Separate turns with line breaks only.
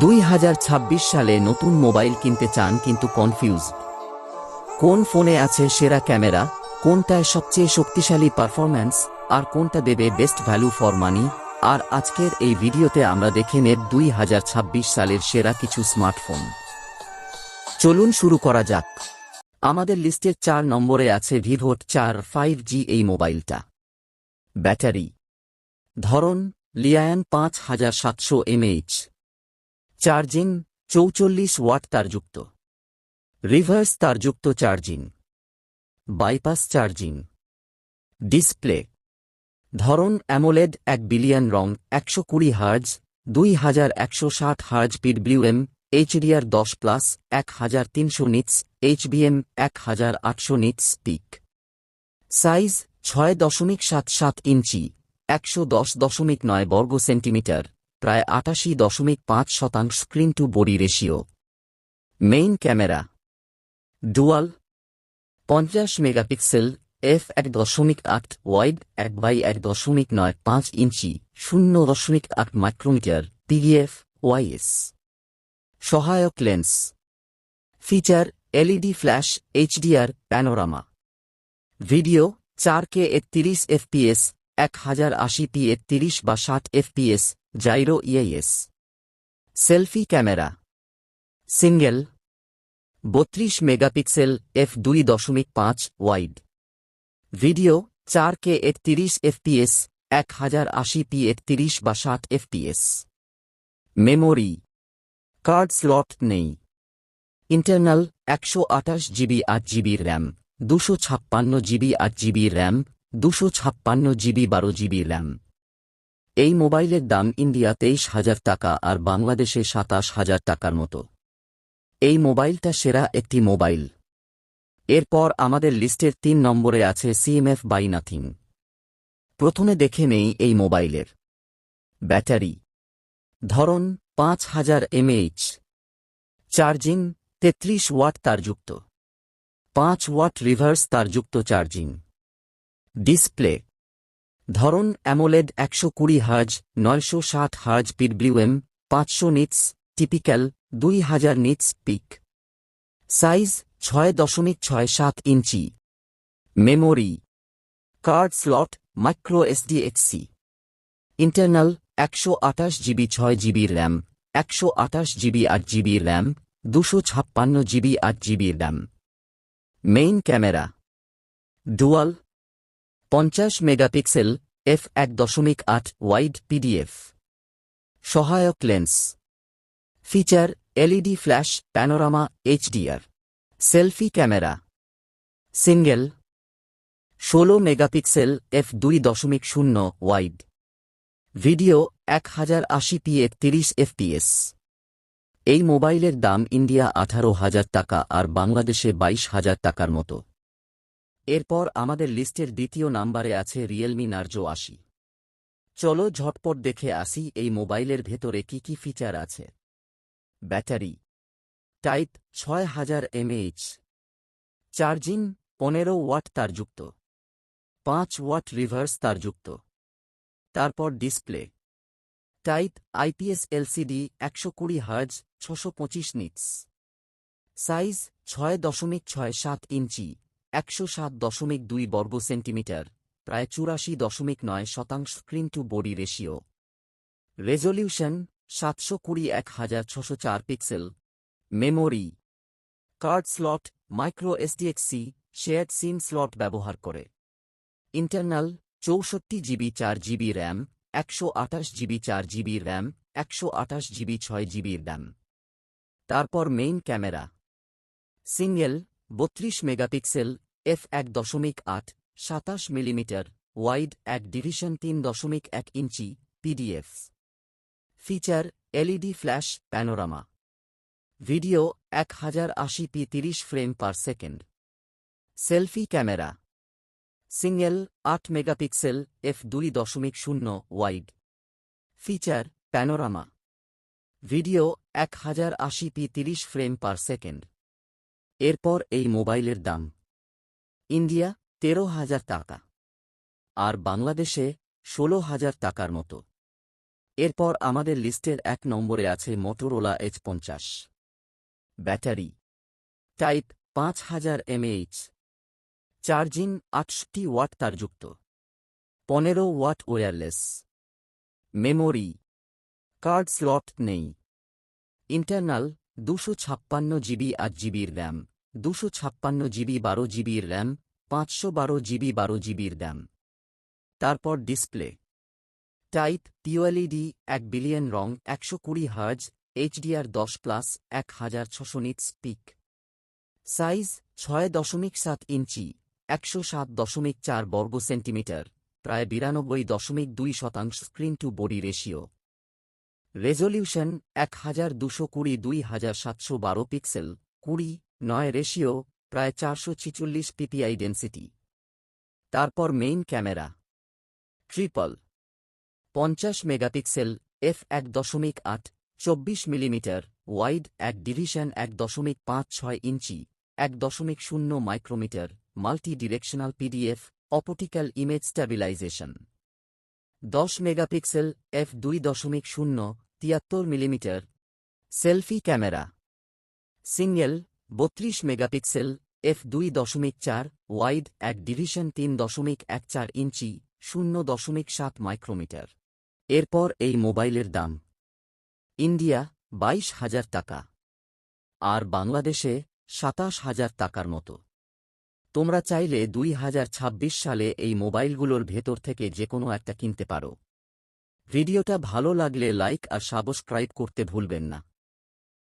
2026 সালে নতুন মোবাইল কিনতে চান কিন্তু কনফিউজ। কোন ফোনে আছে সেরা ক্যামেরা, কোনটায় সবচেয়ে শক্তিশালী পারফরম্যান্স, আর কোনটা দেবে বেস্ট ভ্যালু ফর মানি। আর আজকের এই ভিডিওতে আমরা দেখে নেব 2026 সালের সেরা কিছু স্মার্টফোন। চলুন শুরু করা যাক। আমাদের লিস্টের 4 নম্বরে আছে ভিভোট 4 5G এই মোবাইলটা। ব্যাটারি ধরন লিয়ায়ন 5700 mAh। চার্জিং 44 ওয়াট তারযুক্ত, রিভার্স তারযুক্ত চার্জিং, বাইপাস চার্জিং। ডিসপ্লে ধরন অ্যামোলেড 1 বিলিয়ন রং 120 hertz 2160 hertz PWM HDR 10+, 1300 nits HBM 1800 nits peak. Size 6.77 inch 110.9 বর্গ সেন্টিমিটার, প্রায় 88.5% screen to body ratio. Main camera dual 50 megapixel f1.8 wide 1/1.95 inch 0.8 micrometre PDF OIS. সহায়ক lens feature LED flash HDR panorama. Video 4K 30 fps 1080p 30 বা 60 fps gyro EIS. Selfie camera single 32 megapixel f2.5 wide. Video 4K 30 fps 1080p 30 বা 60 fps। Memory card slot নেই। Internal 128GB 8GB RAM, 256GB 8GB RAM, 256GB 12GB RAM. এই মোবাইলের দাম India 23,000 টাকা আর বাংলাদেশে 27,000 টাকার মতো। এই মোবাইলটা সেরা একটি মোবাইল। এরপর আমাদের লিস্টের 3 নম্বরে আছে সিএমএফ বাই নাথিং। প্রথমে দেখে নেই এই মোবাইলের ব্যাটারি ধরন 5000 mAh। চার্জিং 33 ওয়াট তারযুক্ত, 5 ওয়াট রিভার্স তারযুক্ত চার্জিং। ডিসপ্লে ধরন AMOLED 120 hertz 960 hertz PWM 500 nits typical 2000 nits peak. Size 6.67 inch. Memory card slot micro SDXC. Internal 128GB 6GB RAM, 128GB 8GB RAM, 256GB 8GB RAM. Main camera dual 50 megapixel f1.8 wide PDF. সহায়ক lens feature LED flash panorama HDR. Selfie camera single 16 megapixel f2.0 wide. Video 1080p 30 fps। এই মোবাইলের দাম India 18,000 টাকা আর বাংলাদেশে 22,000 টাকার মতো। এরপর আমাদের লিস্টের দ্বিতীয় নম্বরে আছে রিয়েলমি নার্জো 80। চলো ঝটপট দেখে আসি এই মোবাইলের ভেতরে কি কি ফিচার আছে। Battery type 6000 mAh। Charging 15 watt তারযুক্ত, 5 ওয়াট রিভার্স তারযুক্ত। তারপর display type IPS LCD 120 hertz 625 nits. Size 6.67 inch 107.2 বর্গ সেন্টিমিটার, প্রায় 84.9% screen to body ratio. Resolution 720x1604 pixel. Memory card slot micro SDXC shared SIM slot ব্যবহার করে। Internal 64GB 4GB RAM, 128GB 4GB RAM, 128GB 6GB RAM. তারপর main camera single 32 megapixel f1.8 27 millimetre wide 1.3.1 inch PDF. Feature LED flash panorama. Video 1080p 30 frame per second. Selfie camera single 8 megapixel f2.0 wide. Feature panorama. Video 1080p 30 frame per second. এরপর এই মোবাইলের দাম India 13,000 টাকা আর বাংলাদেশে 16,000 টাকার মতো। এরপর আমাদের লিস্টের ১ নম্বরে আছে Motorola H50। Battery type ৫০০০ mAh, charging ৬৮ watt তারযুক্ত, ১৫ watt wireless. Memory card slot নেই। ইন্টারনাল ২৫৬ জিবি ৮ জিবির র্যাম, ২৫৬ জিবি ১২ জিবির র্যাম, ৫১২ জিবি ১২ জিবির র্যাম। তারপর ডিসপ্লে টাইপ পিওএলইডি ১ বিলিয়ন রং, ১২০ hertz, HDR10+, ১৬০০ nits peak. Size ৬.৭ ইঞ্চি, ১০৭.৪ বর্গ সেন্টিমিটার, প্রায় ৯২.২% screen to body ratio. Resolution ১২২০x২৭১২ পিক্সেল, ২০:৯ রেশিও, প্রায় ৪৪৬ পিপিআই ডেন্সিটি। তারপর মেইন ক্যামেরা ট্রিপল ৫০ মেগাপিক্সেল, f1.৮, ২৪ মিলিমিটার ওয়াইড, ১ ডিভিশন ১.৫৬ ইঞ্চি, ১.০ micrometre, multi directional PDF optical image stabilisation. ১০ megapixel, f2.০, ৭৩ millimetre selfie camera. Single ৩২ megapixel, f2.৪ wide, ১ division ৩.১৪ ইঞ্চি, ০.৭ micrometer. এরপর এই মোবাইলের দাম ইন্ডিয়া ২২,০০০ টাকা আর বাংলাদেশে ২৭,০০০ টাকার মতো। তোমরা চাইলে ২০২৬ সালে এই মোবাইলগুলোর ভেতর থেকে যেকোনো একটা কিনতে পারো। ভিডিওটা ভালো লাগলে লাইক আর সাবস্ক্রাইব করতে ভুলবেন না।